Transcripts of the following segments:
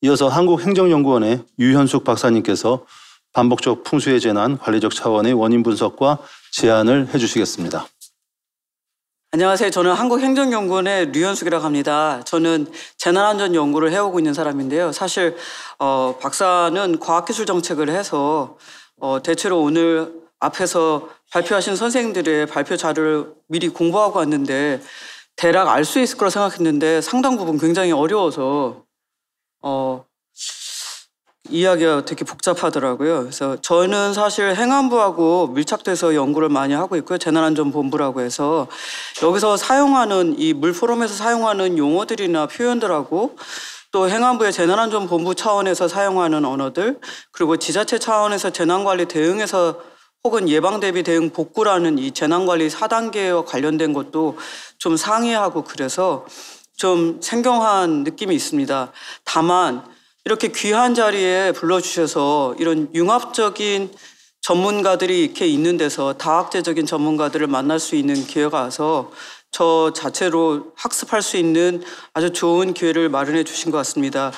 이어서 한국행정연구원의 유현숙 박사님께서 반복적 풍수의 재난 관리적 차원의 원인 분석과 제안을 해주시겠습니다. 안녕하세요. 저는 한국행정연구원의 류현숙이라고 합니다. 저는 재난안전 연구를 해오고 있는 사람인데요. 사실 박사는 과학기술 정책을 해서 대체로 오늘 앞에서 발표하신 선생님들의 발표 자료를 미리 공부하고 왔는데 대략 알 수 있을 거라 생각했는데 상당 부분 굉장히 어려워서 이야기가 되게 복잡하더라고요. 그래서 저는 사실 행안부하고 밀착돼서 연구를 많이 하고 있고요. 재난안전본부라고 해서 여기서 사용하는 이 물포럼에서 사용하는 용어들이나 표현들하고 또 행안부의 재난안전본부 차원에서 사용하는 언어들 그리고 지자체 차원에서 재난관리 대응에서 혹은 예방대비 대응 복구라는 이 재난관리 4단계와 관련된 것도 좀 상이하고 그래서 좀 생경한 느낌이 있습니다. 다만 이렇게 귀한 자리에 불러주셔서 이런 융합적인 전문가들이 이렇게 있는 데서 다학제적인 전문가들을 만날 수 있는 기회가 와서 저 자체로 학습할 수 있는 아주 좋은 기회를 마련해 주신 것 같습니다.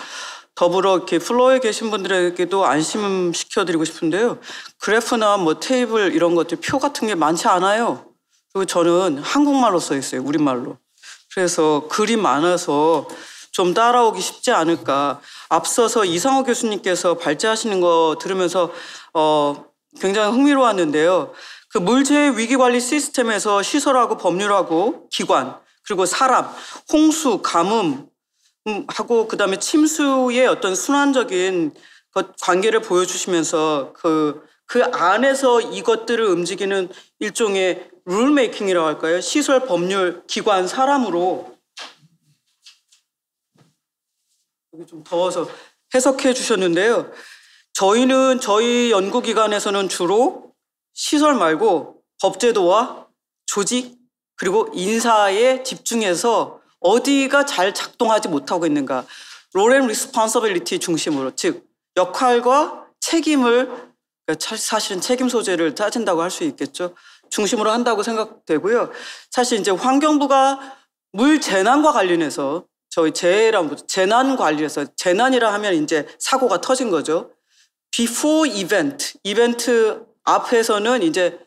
더불어 이렇게 플로어에 계신 분들에게도 안심시켜드리고 싶은데요. 그래프나 뭐 테이블 이런 것들 표 같은 게 많지 않아요. 그리고 저는 한국말로 써 있어요. 우리말로. 그래서 글이 많아서 좀 따라오기 쉽지 않을까. 앞서서 이상호 교수님께서 발제하시는 거 들으면서 굉장히 흥미로웠는데요. 그 물재해 위기관리 시스템에서 시설하고 법률하고 기관 그리고 사람, 홍수, 가뭄 하고 그다음에 침수의 어떤 순환적인 관계를 보여주시면서 그 안에서 이것들을 움직이는 일종의 룰 메이킹이라고 할까요? 시설, 법률, 기관, 사람으로 여기 좀 더워서 해석해 주셨는데요. 저희는 저희 연구기관에서는 주로 시설 말고 법제도와 조직 그리고 인사에 집중해서 어디가 잘 작동하지 못하고 있는가 롤 앤 리스폰서빌리티 중심으로 즉 역할과 책임을 사실은 책임 소재를 따진다고 할 수 있겠죠. 중심으로 한다고 생각되고요. 사실 이제 환경부가 물 재난과 관련해서 저희 재난 관리에서 재난이라 하면 이제 사고가 터진 거죠. before 이벤트 앞에서는 이제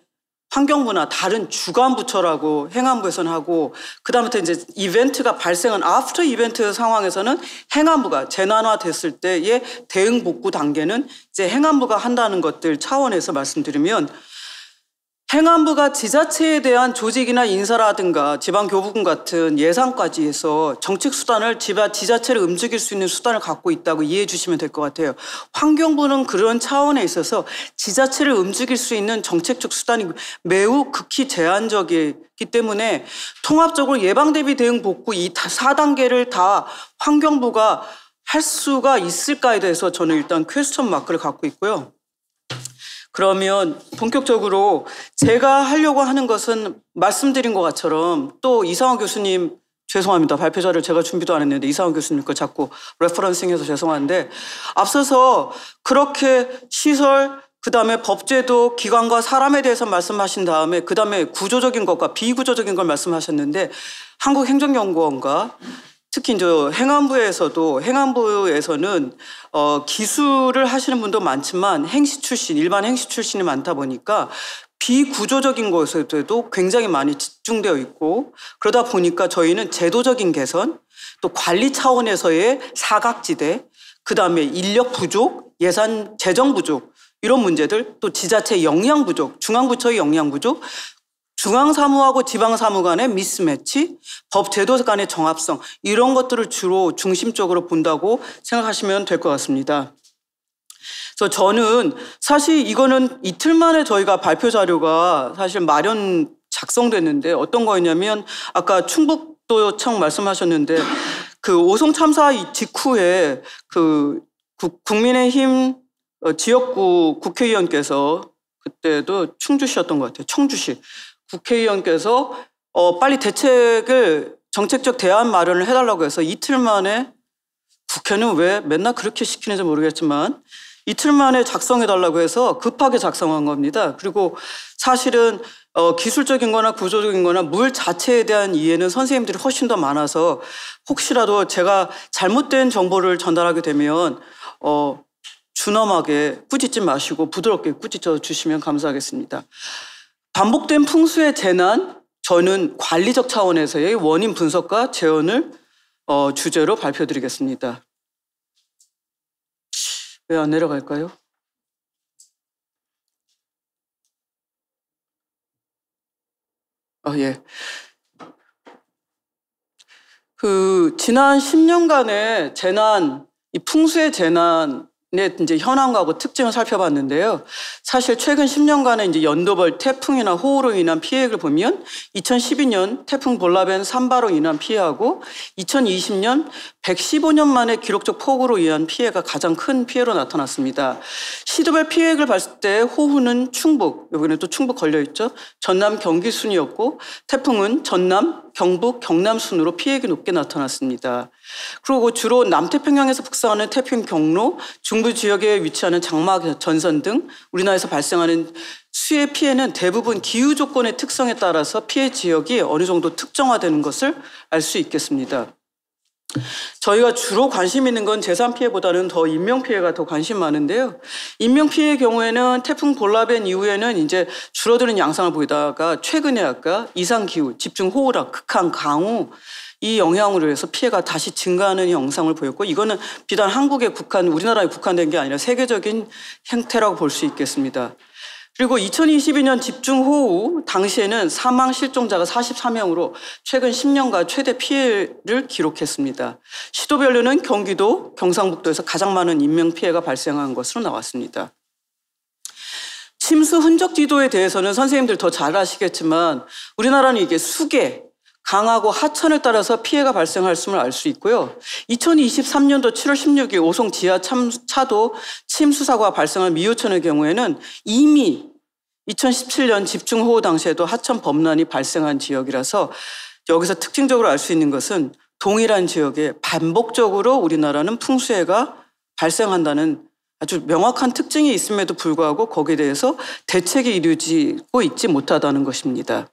환경부나 다른 주관 부처라고 행안부에서는 하고 그다음부터 이제 이벤트가 발생한 after 이벤트 상황에서는 행안부가 재난화됐을 때의 대응 복구 단계는 이제 행안부가 한다는 것들 차원에서 말씀드리면 행안부가 지자체에 대한 조직이나 인사라든가 지방교부금 같은 예산까지 해서 정책 수단을 지자체를 움직일 수 있는 수단을 갖고 있다고 이해해 주시면 될 것 같아요. 환경부는 그런 차원에 있어서 지자체를 움직일 수 있는 정책적 수단이 매우 극히 제한적이기 때문에 통합적으로 예방대비 대응 복구 이 4단계를 다 환경부가 할 수가 있을까에 대해서 저는 일단 퀘스천 마크를 갖고 있고요. 그러면 본격적으로 제가 하려고 하는 것은 말씀드린 것처럼 또 이상호 교수님 죄송합니다. 발표 자료를 제가 준비도 안 했는데 이상호 교수님 거 자꾸 레퍼런싱해서 죄송한데 앞서서 그렇게 시설 그다음에 법제도 기관과 사람에 대해서 말씀하신 다음에 그다음에 구조적인 것과 비구조적인 걸 말씀하셨는데 한국행정연구원과 특히 이제 행안부에서는 기술을 하시는 분도 많지만 일반 행시 출신이 많다 보니까 비구조적인 것에도 굉장히 많이 집중되어 있고 그러다 보니까 저희는 제도적인 개선 또 관리 차원에서의 사각지대 그다음에 인력 부족, 예산 재정 부족 이런 문제들 또 지자체 역량 부족, 중앙부처의 역량 부족 중앙사무하고 지방사무 간의 미스매치, 법제도 간의 정합성 이런 것들을 주로 중심적으로 본다고 생각하시면 될 것 같습니다. 그래서 저는 사실 이거는 이틀 만에 저희가 발표 자료가 사실 작성됐는데 어떤 거였냐면 아까 충북도청 말씀하셨는데 그 오송 참사 직후에 그 국민의힘 지역구 국회의원께서 그때도 충주시였던 것 같아요. 청주시. 국회의원께서 빨리 정책적 대안 마련을 해달라고 해서 이틀 만에 국회는 왜 맨날 그렇게 시키는지 모르겠지만 이틀 만에 작성해달라고 해서 급하게 작성한 겁니다. 그리고 사실은 기술적인 거나 구조적인 거나 물 자체에 대한 이해는 선생님들이 훨씬 더 많아서 혹시라도 제가 잘못된 정보를 전달하게 되면 준엄하게 꾸짖지 마시고 부드럽게 꾸짖어 주시면 감사하겠습니다. 반복된 풍수의 재난, 저는 관리적 차원에서의 원인 분석과 재현을 주제로 발표드리겠습니다. 왜 안 내려갈까요? 예. 지난 10년간의 재난, 이 풍수의 재난의 이제 현황하고 특징을 살펴봤는데요. 사실 최근 10년간의 이제 연도별 태풍이나 호우로 인한 피해를 보면 2012년 태풍 볼라벤 산바로 인한 피해하고 2020년 115년 만에 기록적 폭우로 인한 피해가 가장 큰 피해로 나타났습니다. 시도별 피해를 봤을 때 호우는 충북, 여기는 또 충북 걸려있죠. 전남 경기 순이었고 태풍은 전남, 경북, 경남 순으로 피해가 높게 나타났습니다. 그리고 주로 남태평양에서 북상하는 태풍 경로, 중부 지역에 위치하는 장마 전선 등 우리나라에서 발생하는 수해 피해는 대부분 기후 조건의 특성에 따라서 피해 지역이 어느 정도 특정화되는 것을 알 수 있겠습니다. 저희가 주로 관심 있는 건 재산 피해보다는 더 인명 피해가 더 관심 많은데요. 인명 피해의 경우에는 태풍 볼라벤 이후에는 이제 줄어드는 양상을 보이다가 최근에 아까 이상 기후, 집중 호우락, 극한 강우 이 영향으로 해서 피해가 다시 증가하는 영상을 보였고 이거는 비단 한국에 우리나라에 국한된 게 아니라 세계적인 형태라고 볼 수 있겠습니다. 그리고 2022년 집중호우 당시에는 사망 실종자가 44명으로 최근 10년간 최대 피해를 기록했습니다. 시도별로는 경기도, 경상북도에서 가장 많은 인명피해가 발생한 것으로 나왔습니다. 침수 흔적 지도에 대해서는 선생님들 더 잘 아시겠지만 우리나라는 이게 수계, 강하고 하천을 따라서 피해가 발생할 수를 알 수 있고요. 2023년도 7월 16일 오송 지하 차도 침수 사고가 발생한 미호천의 경우에는 이미 2017년 집중호우 당시에도 하천 범람이 발생한 지역이라서 여기서 특징적으로 알 수 있는 것은 동일한 지역에 반복적으로 우리나라는 풍수해가 발생한다는 아주 명확한 특징이 있음에도 불구하고 거기에 대해서 대책이 이루어지고 있지 못하다는 것입니다.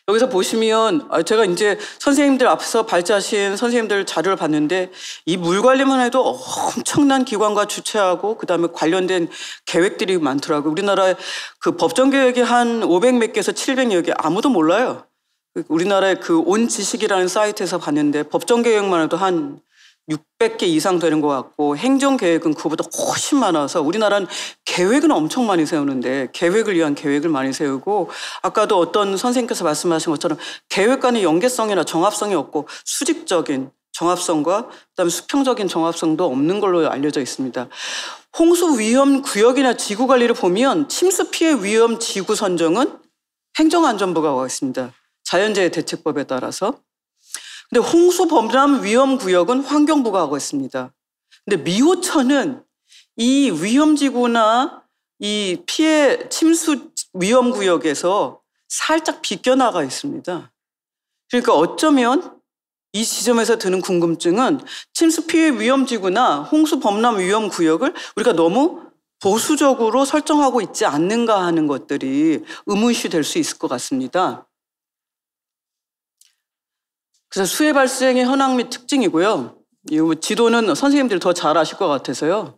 여기서 보시면 제가 이제 선생님들 앞서 발제하신 선생님들 자료를 봤는데 이 물 관리만 해도 엄청난 기관과 주체하고 그다음에 관련된 계획들이 많더라고요. 우리나라의 그 법정 계획이 한 500몇 개에서 700여 개 아무도 몰라요. 우리나라의 그 온 지식이라는 사이트에서 봤는데 법정 계획만 해도 한 600개 이상 되는 것 같고 행정계획은 그보다 훨씬 많아서 우리나라는 계획은 엄청 많이 세우는데 계획을 위한 계획을 많이 세우고 아까도 어떤 선생님께서 말씀하신 것처럼 계획 간의 연계성이나 정합성이 없고 수직적인 정합성과 그다음에 수평적인 정합성도 없는 걸로 알려져 있습니다. 홍수 위험 구역이나 지구 관리를 보면 침수 피해 위험 지구 선정은 행정안전부가 하고 있습니다. 자연재해 대책법에 따라서. 근데 홍수 범람 위험 구역은 환경부가 하고 있습니다. 근데 미호천은 이 위험지구나 이 피해 침수 위험 구역에서 살짝 비껴나가 있습니다. 그러니까 어쩌면 이 지점에서 드는 궁금증은 침수 피해 위험지구나 홍수 범람 위험 구역을 우리가 너무 보수적으로 설정하고 있지 않는가 하는 것들이 의문시 될 수 있을 것 같습니다. 그래서 수해 발생의 현황 및 특징이고요. 이 지도는 선생님들이 더 잘 아실 것 같아서요.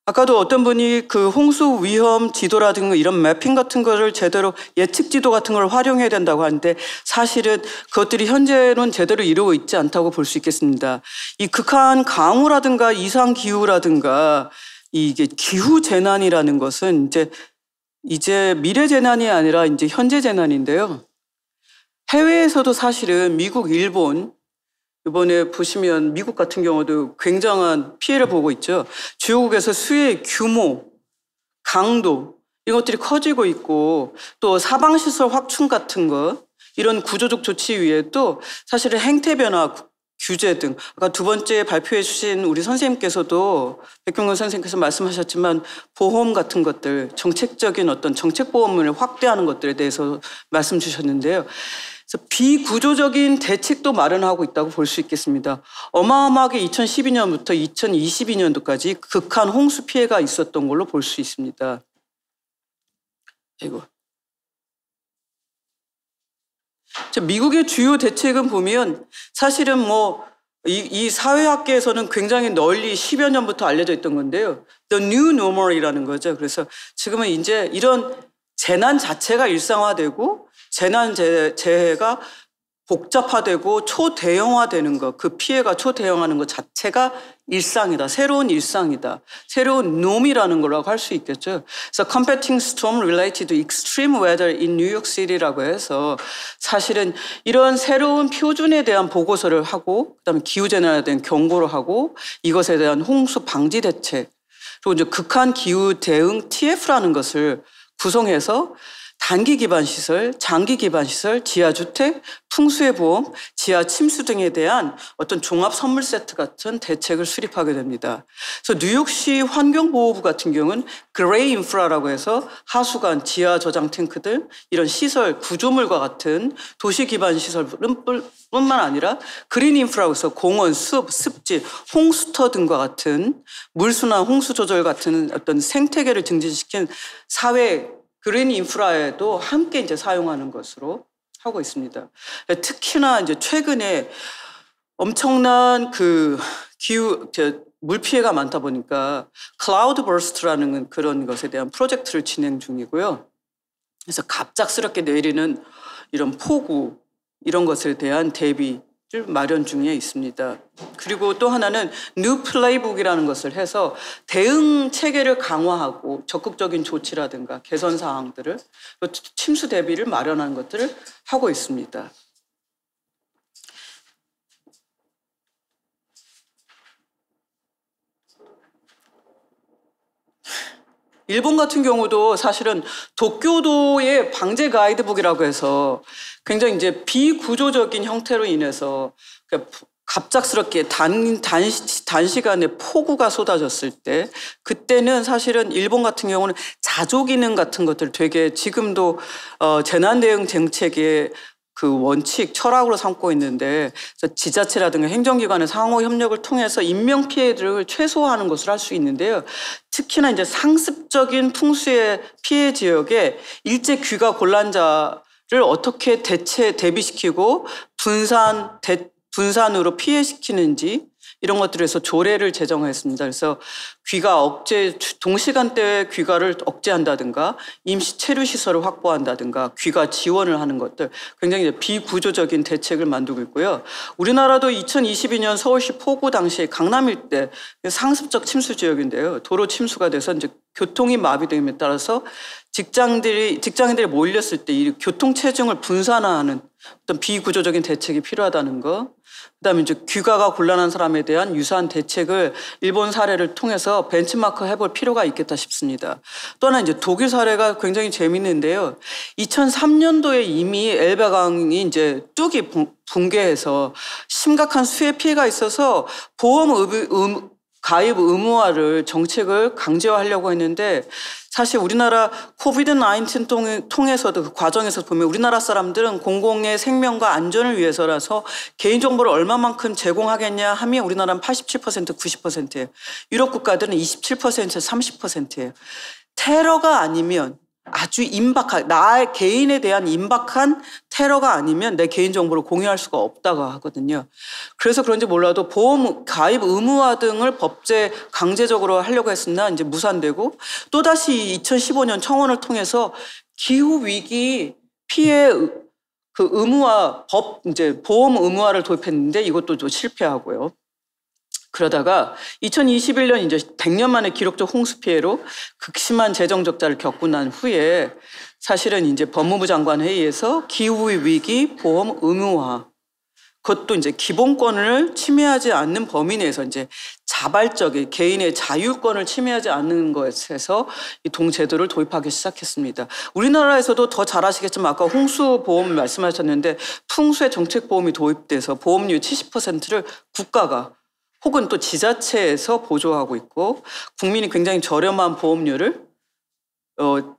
아까도 어떤 분이 그 홍수 위험 지도라든가 이런 매핑 같은 거를 제대로 예측 지도 같은 걸 활용해야 된다고 하는데 사실은 그것들이 현재는 제대로 이루고 있지 않다고 볼 수 있겠습니다. 이 극한 강우라든가 이상 기후라든가 이게 기후 재난이라는 것은 이제 미래 재난이 아니라 이제 현재 재난인데요. 해외에서도 사실은 미국, 일본, 이번에 보시면 미국 같은 경우도 굉장한 피해를 보고 있죠. 주요국에서 수해의 규모, 강도 이런 것들이 커지고 있고 또 사방시설 확충 같은 것 이런 구조적 조치 위에도 사실은 행태 변화, 규제 등 아까 두 번째 발표해 주신 우리 선생님께서도 백경근 선생님께서 말씀하셨지만 보험 같은 것들 정책적인 어떤 정책 보험을 확대하는 것들에 대해서 말씀 주셨는데요. 그래서 비구조적인 대책도 마련하고 있다고 볼 수 있겠습니다. 어마어마하게 2012년부터 2022년도까지 극한 홍수 피해가 있었던 걸로 볼 수 있습니다. 미국의 주요 대책은 보면 사실은 이 사회학계에서는 굉장히 널리 10여 년부터 알려져 있던 건데요. The New Normal이라는 거죠. 그래서 지금은 이제 이런 재난 자체가 일상화되고 재해가 복잡화되고 초대형화되는 것, 그 피해가 초대형화하는 것 자체가 일상이다. 새로운 일상이다. 새로운 놈이라는 거라고 할 수 있겠죠. 그래서 Combating Storm Related to Extreme Weather in New York City라고 해서 사실은 이런 새로운 표준에 대한 보고서를 하고 그다음에 기후재난에 대한 경고를 하고 이것에 대한 홍수 방지 대책 그리고 이제 극한 기후 대응 TF라는 것을 구성해서 단기 기반 시설, 장기 기반 시설, 지하주택, 풍수해 보험, 지하 침수 등에 대한 어떤 종합 선물 세트 같은 대책을 수립하게 됩니다. 그래서 뉴욕시 환경보호부 같은 경우는 그레이 인프라라고 해서 하수관, 지하 저장 탱크 등 이런 시설, 구조물과 같은 도시 기반 시설뿐만 아니라 그린 인프라고 해서 공원, 숲, 습지, 홍수터 등과 같은 물순환, 홍수 조절 같은 어떤 생태계를 증진시킨 사회 그린 인프라에도 함께 이제 사용하는 것으로 하고 있습니다. 특히나 이제 최근에 엄청난 물 피해가 많다 보니까 클라우드 버스트라는 그런 것에 대한 프로젝트를 진행 중이고요. 그래서 갑작스럽게 내리는 이런 폭우 이런 것에 대한 대비를 마련 중에 있습니다. 그리고 또 하나는 뉴 플레이북이라는 것을 해서 대응 체계를 강화하고 적극적인 조치라든가 개선 사항들을 침수 대비를 마련하는 것들을 하고 있습니다. 일본 같은 경우도 사실은 도쿄도의 방제 가이드북이라고 해서 굉장히 이제 비구조적인 형태로 인해서 갑작스럽게 단시간에 폭우가 쏟아졌을 때 그때는 사실은 일본 같은 경우는 자조 기능 같은 것들 되게 지금도 재난 대응 정책의 그 원칙, 철학으로 삼고 있는데 지자체라든가 행정기관의 상호 협력을 통해서 인명 피해를 최소화하는 것을 할 수 있는데요. 특히나 이제 상습적인 풍수의 피해 지역에 일제 귀가 곤란자를 어떻게 대비시키고 분산으로 피해시키는지 이런 것들에서 조례를 제정했습니다. 그래서 동시간대에 귀가를 억제한다든가 임시 체류시설을 확보한다든가 귀가 지원을 하는 것들 굉장히 비구조적인 대책을 만들고 있고요. 우리나라도 2022년 서울시 폭우 당시 강남 일대 상습적 침수 지역인데요. 도로 침수가 돼서 이제 교통이 마비됨에 따라서 직장인들이 몰렸을 때 이 교통 체증을 분산화하는 어떤 비구조적인 대책이 필요하다는 거. 그다음에 이제 귀가가 곤란한 사람에 대한 유사한 대책을 일본 사례를 통해서 벤치마크 해볼 필요가 있겠다 싶습니다. 또 하나 이제 독일 사례가 굉장히 재밌는데요. 2003년도에 이미 엘베강이 이제 뚝이 붕괴해서 심각한 수해 피해가 있어서 보험 가입 의무화를 정책을 강제화하려고 했는데 사실 우리나라 코비드-19 통해서도 그 과정에서 보면 우리나라 사람들은 공공의 생명과 안전을 위해서라서 개인정보를 얼마만큼 제공하겠냐 하면 우리나라는 87%, 90%예요. 유럽 국가들은 27%, 30%예요. 테러가 아니면 아주 나의 개인에 대한 임박한 테러가 아니면 내 개인정보를 공유할 수가 없다고 하거든요. 그래서 그런지 몰라도 보험 가입 의무화 등을 법제 강제적으로 하려고 했으나 이제 무산되고 또다시 2015년 청원을 통해서 기후위기 피해 의무화 이제 보험 의무화를 도입했는데 이것도 좀 실패하고요. 그러다가 2021년 이제 100년 만에 기록적 홍수 피해로 극심한 재정 적자를 겪고 난 후에 사실은 이제 법무부 장관 회의에서 기후 위기 보험 의무화 그것도 이제 기본권을 침해하지 않는 범위 내에서 이제 자발적인 개인의 자유권을 침해하지 않는 것에서 이 동제도를 도입하기 시작했습니다. 우리나라에서도 더 잘 아시겠지만 아까 홍수보험 말씀하셨는데 풍수의 정책보험이 도입돼서 보험료 70%를 국가가 혹은 또 지자체에서 보조하고 있고 국민이 굉장히 저렴한 보험료를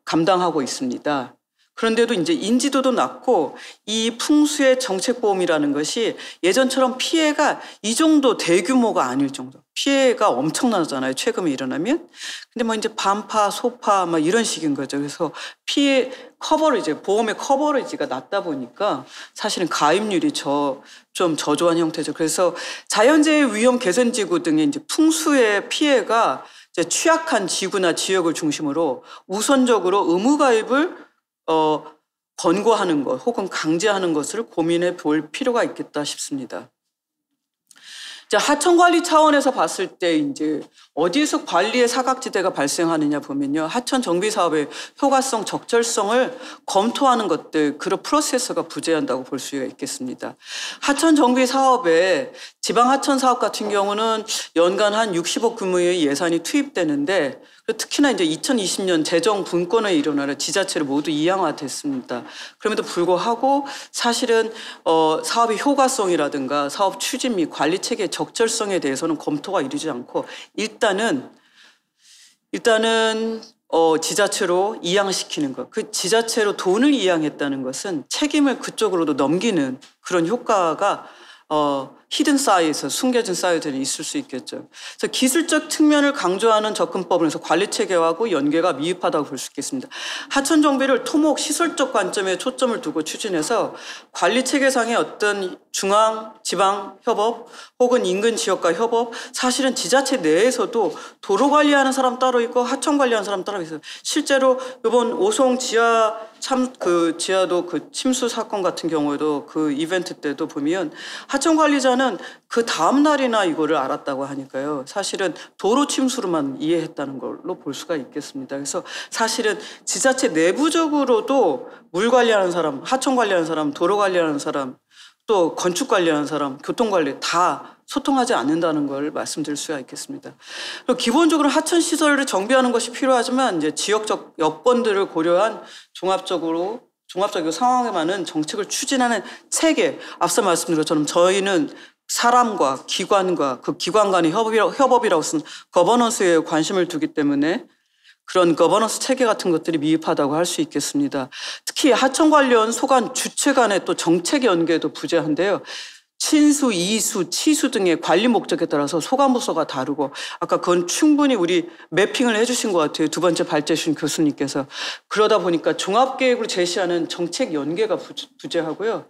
감당하고 있습니다. 그런데도 이제 인지도도 낮고 이 풍수의 정책보험이라는 것이 예전처럼 피해가 이 정도 대규모가 아닐 정도. 피해가 엄청나잖아요. 최근에 일어나면. 근데 뭐 이제 반파, 소파 막 이런 식인 거죠. 그래서 피해 커버리지, 보험의 커버리지가 낮다 보니까 사실은 가입률이 좀 저조한 형태죠. 그래서 자연재해 위험 개선지구 등의 이제 풍수의 피해가 이제 취약한 지구나 지역을 중심으로 우선적으로 의무 가입을 권고하는 것 혹은 강제하는 것을 고민해 볼 필요가 있겠다 싶습니다. 자, 하천 관리 차원에서 봤을 때 이제 어디에서 관리의 사각지대가 발생하느냐 보면요. 하천 정비 사업의 효과성, 적절성을 검토하는 것들, 그런 프로세스가 부재한다고 볼 수가 있겠습니다. 하천 정비 사업에 지방 하천 사업 같은 경우는 연간 한 60억 규모의 예산이 투입되는데 특히나 이제 2020년 재정 분권에 일어나려 지자체를 모두 이양화됐습니다. 그럼에도 불구하고 사실은 사업의 효과성이라든가 사업 추진 및 관리 체계의 적절성에 대해서는 검토가 이루지 않고 일단은 지자체로 이양시키는 것, 그 지자체로 돈을 이양했다는 것은 책임을 그쪽으로도 넘기는 그런 효과가 히든 사이에서 숨겨진 사이들이 있을 수 있겠죠. 그래서 기술적 측면을 강조하는 접근법에서 관리 체계하고 연계가 미흡하다고 볼 수 있겠습니다. 하천 정비를 토목 시설적 관점에 초점을 두고 추진해서 관리 체계상의 어떤 중앙, 지방 협업 혹은 인근 지역과 협업, 사실은 지자체 내에서도 도로 관리하는 사람 따로 있고 하천 관리하는 사람 따로 있어요. 실제로 이번 오송 지하도 그 침수 사건 같은 경우에도 그 이벤트 때도 보면 하천 관리자는 그 다음 날이나 이거를 알았다고 하니까요. 사실은 도로 침수로만 이해했다는 걸로 볼 수가 있겠습니다. 그래서 사실은 지자체 내부적으로도 물 관리하는 사람, 하천 관리하는 사람, 도로 관리하는 사람, 또 건축 관리하는 사람, 교통 관리 다 소통하지 않는다는 걸 말씀드릴 수가 있겠습니다. 그리고 기본적으로 하천 시설을 정비하는 것이 필요하지만 이제 지역적 여건들을 고려한 종합적이고 상황에 맞는 정책을 추진하는 체계, 앞서 말씀드린 것처럼 저희는 사람과 기관과 그 기관 간의 협업이라고 쓴 거버넌스에 관심을 두기 때문에 그런 거버넌스 체계 같은 것들이 미흡하다고 할 수 있겠습니다. 특히 하천 관련 소관 주체 간의 또 정책 연계도 부재한데요. 친수, 이수, 치수 등의 관리 목적에 따라서 소관부서가 다르고 아까 그건 충분히 우리 매핑을 해주신 것 같아요. 두 번째 발제해주신 교수님께서. 그러다 보니까 종합계획으로 제시하는 정책 연계가 부재하고요.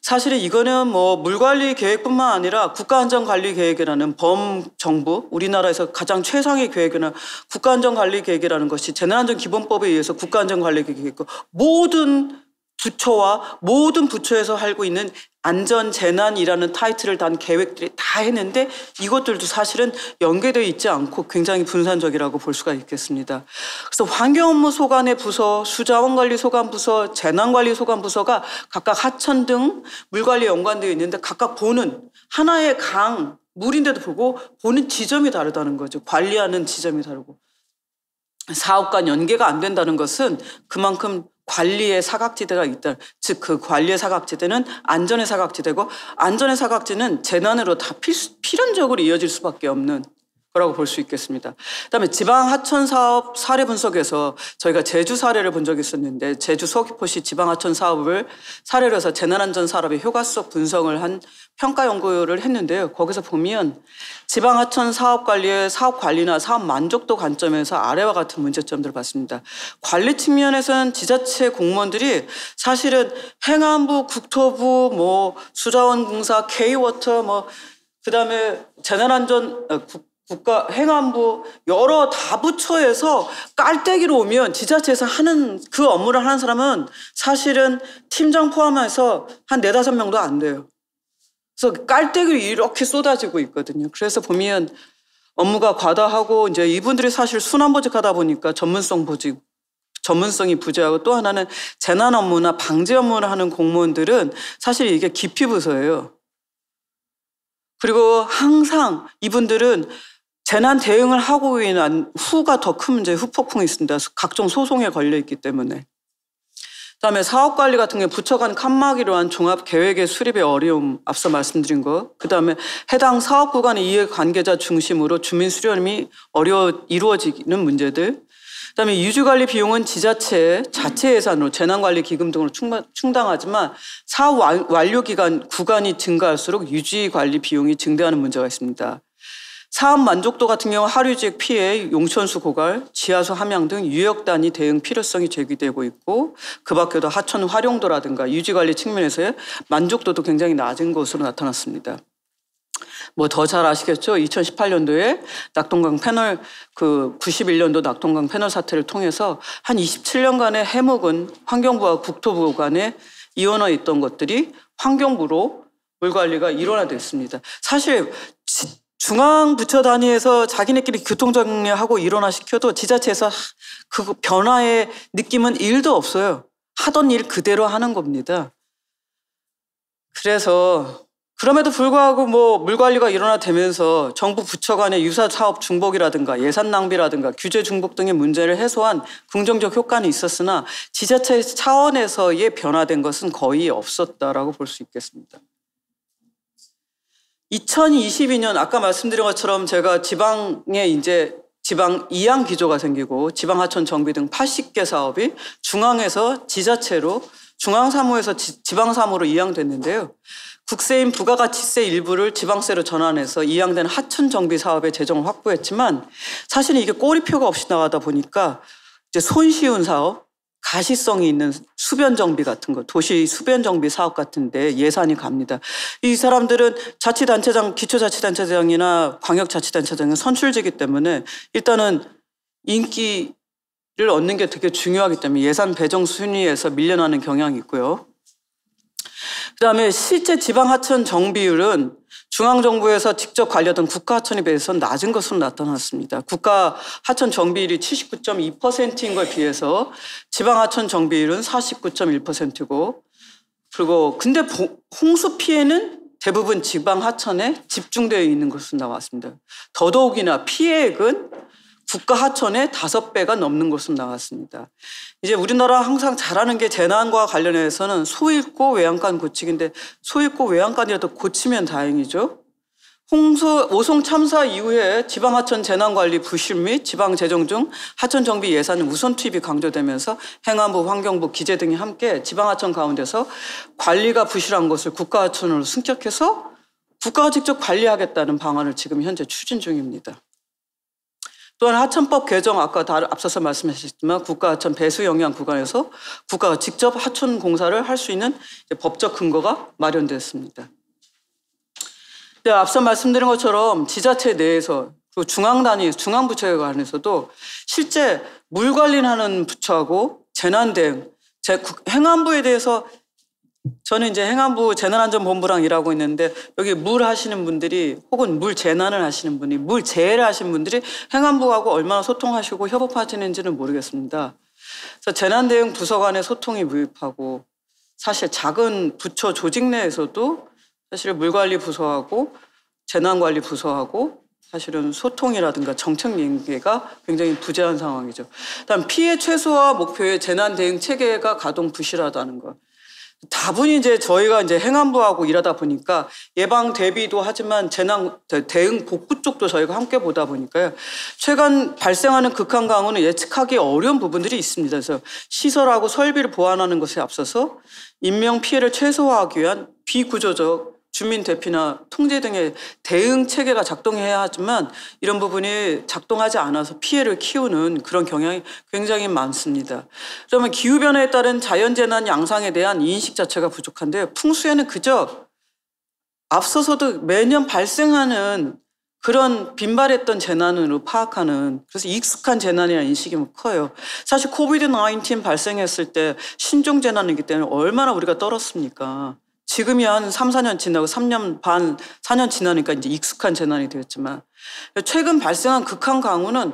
사실은 이거는 뭐 물관리 계획뿐만 아니라 국가안전관리계획이라는 범정부, 우리나라에서 가장 최상의 계획이나 국가안전관리계획이라는 것이 재난안전기본법에 의해서 국가안전관리계획이고 모든 부처와 모든 부처에서 하고 있는 안전재난이라는 타이틀을 단 계획들이 다 했는데 이것들도 사실은 연계되어 있지 않고 굉장히 분산적이라고 볼 수가 있겠습니다. 그래서 환경업무소관의 부서, 수자원관리소관부서, 재난관리소관부서가 각각 하천 등 물관리에 연관되어 있는데 각각 보는 하나의 강, 물인데도 불구하고 보는 지점이 다르다는 거죠. 관리하는 지점이 다르고. 사업 간 연계가 안 된다는 것은 그만큼 관리의 사각지대가 있다. 즉 그 관리의 사각지대는 안전의 사각지대고 안전의 사각지대는 재난으로 다 필연적으로 이어질 수밖에 없는 거라고 볼 수 있겠습니다. 그다음에 지방 하천 사업 사례 분석에서 저희가 제주 사례를 본 적이 있었는데 제주 서귀포시 지방 하천 사업을 사례로 해서 재난안전 사업의 효과성 분석을 한 평가 연구를 했는데요. 거기서 보면 지방 하천 사업 관리의 사업 관리나 사업 만족도 관점에서 아래와 같은 문제점들을 봤습니다. 관리 측면에서는 지자체 공무원들이 사실은 행안부, 국토부, 뭐 수자원공사, K워터, 그다음에 재난안전 국가 행안부 여러 다부처에서 깔때기로 오면 지자체에서 하는 그 업무를 하는 사람은 사실은 팀장 포함해서 한 4-5명도 안 돼요. 그래서 깔때기로 이렇게 쏟아지고 있거든요. 그래서 보면 업무가 과다하고 이제 이분들이 사실 순환보직하다 보니까 전문성이 부재하고 또 하나는 재난 업무나 방제 업무를 하는 공무원들은 사실 이게 기피부서예요. 그리고 항상 이분들은 재난 대응을 하고 난 후가 더 큰 문제, 후폭풍이 있습니다. 각종 소송에 걸려 있기 때문에. 그다음에 사업관리 같은 경우 부처 간 칸막이로 한 종합계획의 수립의 어려움, 앞서 말씀드린 거. 그다음에 해당 사업 구간의 이해관계자 중심으로 주민 수렴이 이루어지는 문제들. 그다음에 유지관리 비용은 지자체 자체 예산으로 재난관리기금 등으로 충당하지만 사업 완료 구간이 증가할수록 유지관리 비용이 증대하는 문제가 있습니다. 사업 만족도 같은 경우 하류지역 피해, 용천수 고갈, 지하수 함양 등 유역 단위 대응 필요성이 제기되고 있고 그 밖에도 하천 활용도라든가 유지관리 측면에서의 만족도도 굉장히 낮은 것으로 나타났습니다. 뭐 더 잘 아시겠죠? 2018년도에 낙동강 패널 91년도 낙동강 패널 사태를 통해서 한 27년간의 해묵은 환경부와 국토부 간에 이어져 있던 것들이 환경부로 물 관리가 일원화됐습니다. 사실 중앙부처 단위에서 자기네끼리 교통정리하고 일원화시켜도 지자체에서 그 변화의 느낌은 1도 없어요. 하던 일 그대로 하는 겁니다. 그래서 그럼에도 불구하고 뭐 물관리가 일원화되면서 정부 부처 간의 유사 사업 중복이라든가 예산 낭비라든가 규제 중복 등의 문제를 해소한 긍정적 효과는 있었으나 지자체 차원에서의 변화된 것은 거의 없었다라고 볼 수 있겠습니다. 2022년 아까 말씀드린 것처럼 제가 지방에 이제 지방 이양 기조가 생기고 지방 하천 정비 등 80개 사업이 중앙에서 지자체로 중앙사무에서 지방사무로 이양됐는데요. 국세인 부가가치세 일부를 지방세로 전환해서 이양된 하천 정비 사업의 재정을 확보했지만 사실은 이게 꼬리표가 없이 나가다 보니까 이제 손쉬운 사업, 가시성이 있는 수변 정비 같은 거, 도시 수변 정비 사업 같은데 예산이 갑니다. 이 사람들은 자치단체장, 기초자치단체장이나 광역자치단체장은 선출직이기 때문에 일단은 인기를 얻는 게 되게 중요하기 때문에 예산 배정 순위에서 밀려나는 경향이 있고요. 그다음에 실제 지방하천 정비율은 중앙정부에서 직접 관리하던 국가하천에 비해서 낮은 것으로 나타났습니다. 국가하천 정비율이 79.2%인 것에 비해서 지방하천 정비율은 49.1%고 그리고 근데 홍수 피해는 대부분 지방하천에 집중되어 있는 것으로 나왔습니다. 더더욱이나 피해액은 국가하천의 5배가 넘는 것으로 나왔습니다. 이제 우리나라 항상 잘하는 게 재난과 관련해서는 소잃고 외양간 고치기인데 소잃고 외양간이라도 고치면 다행이죠. 오송 참사 이후에 지방하천 재난관리 부실 및 지방재정 중 하천 정비 예산 우선 투입이 강조되면서 행안부, 환경부, 기재 등이 함께 지방하천 가운데서 관리가 부실한 것을 국가하천으로 승격해서 국가가 직접 관리하겠다는 방안을 지금 현재 추진 중입니다. 또한 하천법 개정 아까 앞서서 말씀하셨지만 국가하천 배수 영향 구간에서 국가가 직접 하천 공사를 할 수 있는 법적 근거가 마련됐습니다. 네, 앞서 말씀드린 것처럼 지자체 내에서 그 중앙 단위, 중앙부처에 관해서도 실제 물 관리하는 부처하고 재난 대응, 행안부에 대해서 저는 이제 행안부 재난안전본부랑 일하고 있는데 여기 물 하시는 분들이 혹은 물 재난을 하시는 분이 물 재해를 하시는 분들이 행안부하고 얼마나 소통하시고 협업하시는지는 모르겠습니다. 그래서 재난대응 부서 간의 소통이 미흡하고 사실 작은 부처 조직 내에서도 사실 물관리 부서하고 재난관리 부서하고 사실은 소통이라든가 정책 연계가 굉장히 부재한 상황이죠. 다음 피해 최소화 목표의 재난대응 체계가 가동 부실하다는 것. 다분히 이제 저희가 이제 행안부하고 일하다 보니까 예방 대비도 하지만 재난 대응 복구 쪽도 저희가 함께 보다 보니까요. 최근 발생하는 극한 강우는 예측하기 어려운 부분들이 있습니다. 그래서 시설하고 설비를 보완하는 것에 앞서서 인명 피해를 최소화하기 위한 비구조적 주민 대피나 통제 등의 대응 체계가 작동해야 하지만 이런 부분이 작동하지 않아서 피해를 키우는 그런 경향이 굉장히 많습니다. 그러면 기후변화에 따른 자연재난 양상에 대한 인식 자체가 부족한데요. 풍수에는 그저 앞서서도 매년 발생하는 그런 빈발했던 재난으로 파악하는 그래서 익숙한 재난이라는 인식이 커요. 사실 코비드-19 발생했을 때 신종 재난이기 때문에 얼마나 우리가 떨었습니까? 지금이 한 3, 4년 지나고 3년 반, 4년 지나니까 이제 익숙한 재난이 되었지만 최근 발생한 극한 강우는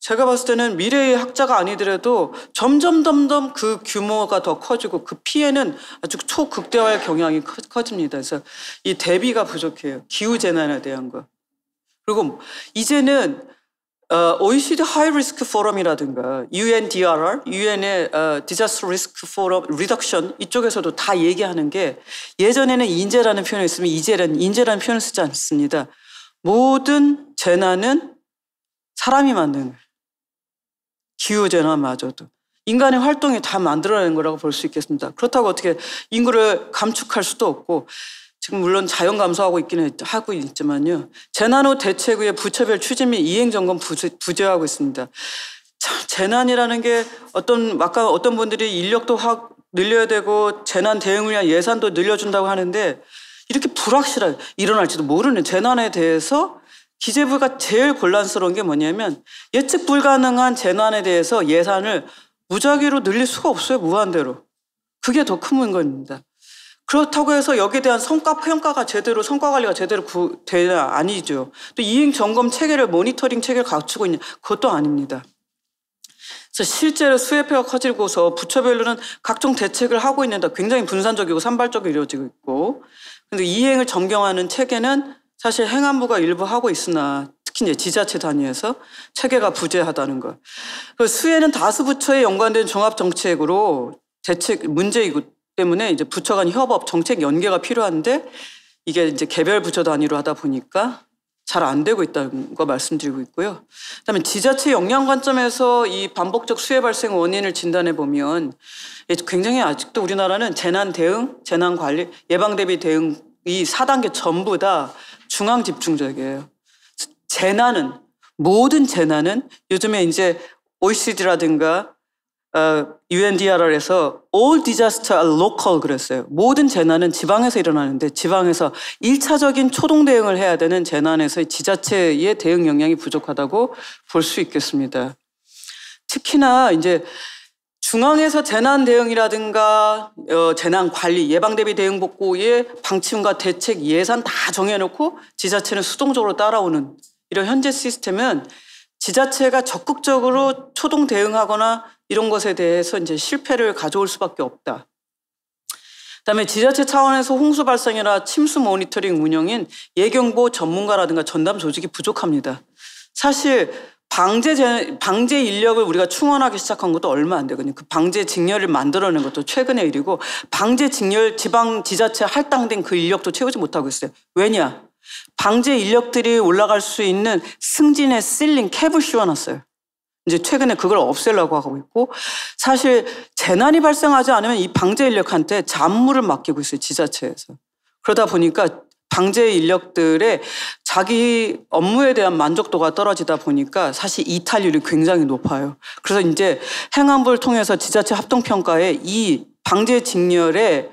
제가 봤을 때는 미래의 학자가 아니더라도 점점 그 규모가 더 커지고 그 피해는 아주 초극대화의 경향이 커집니다. 그래서 이 대비가 부족해요. 기후재난에 대한 거. 그리고 이제는 OECD High Risk Forum이라든가 UNDRR, UN의 Disaster Risk Forum Reduction 이쪽에서도 다 얘기하는 게 예전에는 인재라는 표현이 있으면 이제는 인재라는 표현을 쓰지 않습니다. 모든 재난은 사람이 만든 거예요. 기후재난마저도 인간의 활동이 다 만들어낸 거라고 볼 수 있겠습니다. 그렇다고 어떻게 인구를 감축할 수도 없고 지금 물론 자연 감소하고 하고 있지만요. 재난 후 대책 후에 부처별 추진 및 이행 점검 부재하고 있습니다. 참, 재난이라는 게 아까 어떤 분들이 인력도 확 늘려야 되고 재난 대응을 위한 예산도 늘려준다고 하는데 이렇게 불확실하게 일어날지도 모르는 재난에 대해서 기재부가 제일 곤란스러운 게 뭐냐면 예측 불가능한 재난에 대해서 예산을 무작위로 늘릴 수가 없어요. 무한대로. 그게 더 큰 문제입니다. 그렇다고 해서 여기에 대한 성과 관리가 제대로 되냐 아니죠. 또 이행 점검 체계를 모니터링 체계를 갖추고 있냐 그것도 아닙니다. 그래서 실제로 수혜폐가 커지고서 부처별로는 각종 대책을 하고 있는데 굉장히 분산적이고 산발적으로 이루어지고 있고 근데 이행을 점경하는 체계는 사실 행안부가 일부 하고 있으나 특히 이제 지자체 단위에서 체계가 부재하다는 것. 수혜는 다수 부처에 연관된 종합정책으로 대책 문제이기 때문에 이제 부처 간 협업, 정책 연계가 필요한데 이게 이제 개별 부처 단위로 하다 보니까 잘 안 되고 있다는 거 말씀드리고 있고요. 그다음에 지자체 역량 관점에서 이 반복적 수혜 발생 원인을 진단해 보면 굉장히 아직도 우리나라는 재난 대응, 재난 관리, 예방 대비 대응 이 4단계 전부 다 중앙 집중적이에요. 모든 재난은 요즘에 이제 OECD라든가 UNDRR에서 all disaster are local 그랬어요. 모든 재난은 지방에서 일어나는데 지방에서 1차적인 초동 대응을 해야 되는 재난에서 지자체의 대응 역량이 부족하다고 볼 수 있겠습니다. 특히나 이제 중앙에서 재난 대응이라든가 재난 관리, 예방 대비 대응 복구의 방침과 대책, 예산 다 정해놓고 지자체는 수동적으로 따라오는 이런 현재 시스템은 지자체가 적극적으로 초동 대응하거나 이런 것에 대해서 이제 실패를 가져올 수밖에 없다. 그다음에 지자체 차원에서 홍수 발생이나 침수 모니터링 운영인 예경보 전문가라든가 전담 조직이 부족합니다. 사실 방제 인력을 우리가 충원하기 시작한 것도 얼마 안 되거든요. 그 방제 직렬을 만들어낸 것도 최근의 일이고 방제 직렬 지방 지자체 할당된 그 인력도 채우지 못하고 있어요. 왜냐? 방제 인력들이 올라갈 수 있는 승진의 실링 캡을 씌워놨어요. 이제 최근에 그걸 없애려고 하고 있고 사실 재난이 발생하지 않으면 이 방제 인력한테 잡무를 맡기고 있어요. 지자체에서. 그러다 보니까 방제 인력들의 자기 업무에 대한 만족도가 떨어지다 보니까 사실 이탈률이 굉장히 높아요. 그래서 이제 행안부를 통해서 지자체 합동평가에 이 방제 직렬의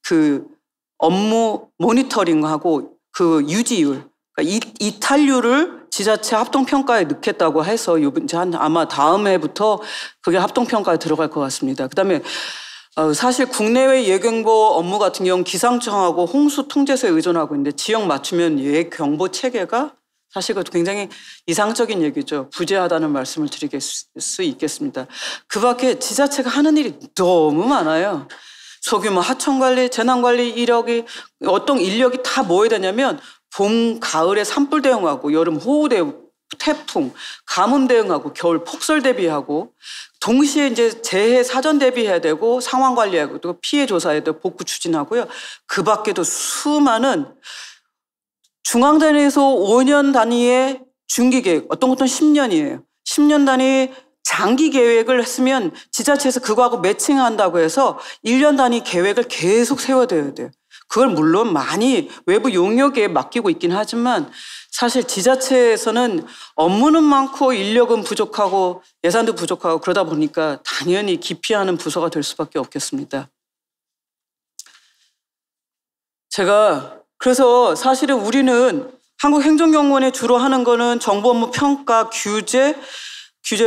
그 업무 모니터링하고 그 유지율, 그러니까 이탈률을 지자체 합동평가에 넣겠다고 해서 이제 아마 다음 해부터 그게 합동평가에 들어갈 것 같습니다. 그다음에 사실 국내외 예경보 업무 같은 경우는 기상청하고 홍수통제소에 의존하고 있는데 지역 맞춤형 예경보 체계가 사실 그것도 굉장히 이상적인 얘기죠. 부재하다는 말씀을 드릴 수 있겠습니다. 그 밖에 지자체가 하는 일이 너무 많아요. 소규모 하천관리, 재난관리 인력이 어떤 인력이 다 뭐해야 되냐면 봄, 가을에 산불 대응하고 여름 호우 대응, 태풍, 가뭄 대응하고 겨울 폭설 대비하고 동시에 이제 재해 사전 대비해야 되고 상황 관리하고 또 피해 조사해야 되고 복구 추진하고요. 그 밖에도 수많은 중앙 단위에서 5년 단위의 중기 계획, 어떤 것은 10년이에요. 10년 단위 장기 계획을 했으면 지자체에서 그거하고 매칭한다고 해서 1년 단위 계획을 계속 세워야 돼요. 그걸 물론 많이 외부 용역에 맡기고 있긴 하지만 사실 지자체에서는 업무는 많고 인력은 부족하고 예산도 부족하고 그러다 보니까 당연히 기피하는 부서가 될 수밖에 없겠습니다. 그래서 사실은 우리는 한국행정경무원에 주로 하는 거는 정부 업무 평가, 규제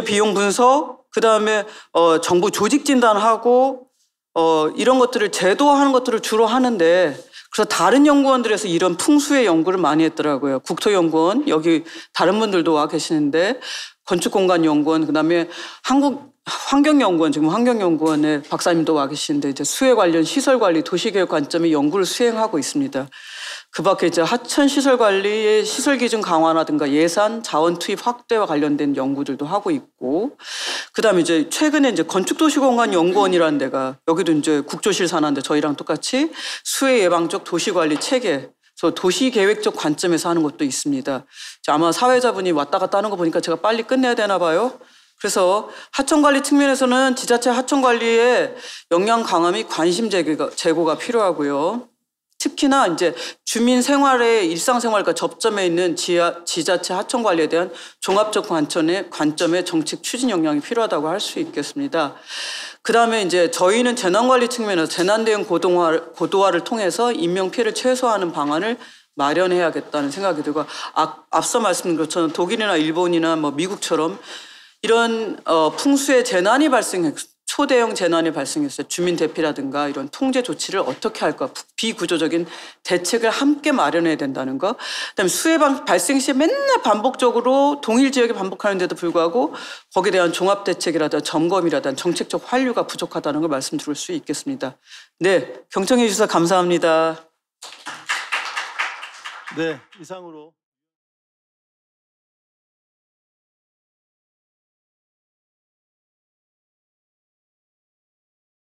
비용 분석, 그다음에 정부 조직 진단하고 이런 것들을 제도화하는 것들을 주로 하는데 그래서 다른 연구원들에서 이런 풍수의 연구를 많이 했더라고요. 국토연구원, 여기 다른 분들도 와 계시는데 건축공간연구원, 그다음에 한국환경연구원, 지금 환경연구원의 박사님도 와 계시는데 이제 수해 관련 시설관리, 도시계획 관점의 연구를 수행하고 있습니다. 그 밖에 이제 하천 시설 관리의 시설 기준 강화라든가 예산, 자원 투입 확대와 관련된 연구들도 하고 있고, 그 다음에 이제 최근에 이제 건축도시공간연구원이라는 데가 여기도 이제 국조실 산하인데 저희랑 똑같이 수해 예방적 도시관리 체계, 그래서 도시계획적 관점에서 하는 것도 있습니다. 아마 사회자분이 왔다 갔다 하는 거 보니까 제가 빨리 끝내야 되나 봐요. 그래서 하천관리 측면에서는 지자체 하천관리에 역량 강화 및 관심 제고가 필요하고요. 특히나 이제 주민 생활의 일상생활과 접점에 있는 지자체 하천 관리에 대한 종합적 관점의 정책 추진 역량이 필요하다고 할 수 있겠습니다. 그다음에 이제 저희는 재난관리 측면에서 재난 대응 고도화를 통해서 인명 피해를 최소화하는 방안을 마련해야겠다는 생각이 들고, 앞서 말씀드린 것처럼 독일이나 일본이나 뭐 미국처럼 이런 풍수의 재난이 초대형 재난이 발생했어요. 주민 대피라든가 이런 통제 조치를 어떻게 할까, 비구조적인 대책을 함께 마련해야 된다는 거. 그다음에 수해 발생 시에 맨날 반복적으로 동일 지역에 반복하는데도 불구하고 거기에 대한 종합 대책이라든가 점검이라든가 정책적 환류가 부족하다는 걸 말씀드릴 수 있겠습니다. 네, 경청해 주셔서 감사합니다. 네, 이상으로